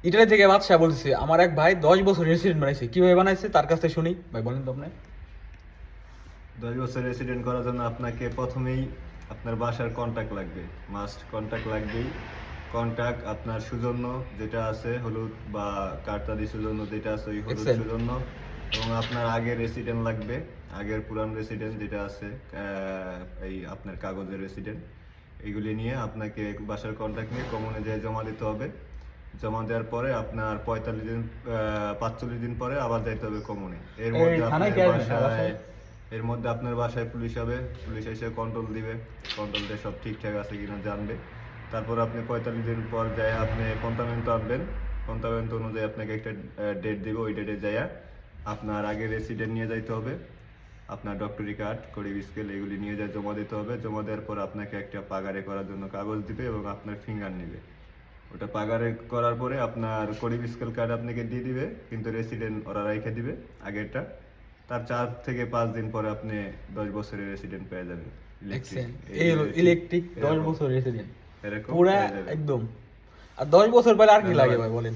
Italy থেকে বাদশা বলছে আমার এক ভাই 10 বছর রেসিডেন্ট বানাইছে, কিভাবে বানাইছে তার কাছ থেকে শুনি। ভাই বলেন তো আপনি। 10 বছর রেসিডেন্ট করার জন্য আপনাকে প্রথমেই আপনার বাসার কন্ট্যাক্ট লাগবে, মাস্ট কন্ট্যাক্ট লাগবেই। কন্ট্যাক্ট আপনার সুজন্য যেটা আছে হলুদ বা কার্তাদি সুজন্য যেটা আছে ওই হলুদ এক্সেল। সুজন্য, এবং আপনার আগের রেসিডেন্ট লাগবে, আগের পুরান রেসিডেন্ট যেটা আছে এই আপনার কাগজের রেসিডেন্ট। এগুলি নিয়ে আপনাকে বাসার কন্ট্যাক্ট নিয়ে কমনে যেয়ে জমা দিতে হবে। জমা দেওয়ার পরে আপনার 45 দিন 45 দিন পরে আবার যাইতে হবে কমনে। এর এই মধ্যে থানায় আপনার কে আসবে না বাসায় বাসায়? এর মধ্যে আপনার বাসায় পুলিশ হবে, পুলিশ এসে কন্ট্রোল দিবে, কন্ট্রোল দিয়ে সব ঠিকঠাক আছে কিনা জানবে। তারপর আপনি 45 দিন পর যায় আপনি কন্টামেন্ট আনবেন। কন্টামেন্ট অনুযায়ী আপনাকে একটা ডেট দিবে, ওই ডেটে যায় আপনার আগে রেসিডেন্ট নিয়ে যাইতে হবে, আপনার ডক্টরি কার্ড, করিব স্কেল এগুলি নিয়ে যায় জমা দিতে হবে। জমা দেওয়ার পর আপনাকে একটা পাগারে করার জন্য কাগজ দিবে এবং আপনার ফিঙ্গার নেবে। ওটা পাগারে করার পরে আপনার করিব স্কেল কার্ড আপনাকে দিয়ে দিবে, কিন্তু রেসিডেন্ট ওরা রেখে দিবে আগেরটা। তার 4 থেকে 5 দিন পরে আপনি 10 বছরের রেসিডেন্ট পেয়ে যাবেন ইলেকট্রিক। এক্সেল। এই এই যে হলো ঠিক ইলেকট্রিক 10 এরকম বছর রেসিডেন্ট এরকম পুরা পেয়ে যাবেন। একদম। আর 10 বছর পরে আর কি লাগে ধন্যবাদ। ভাই বলেন।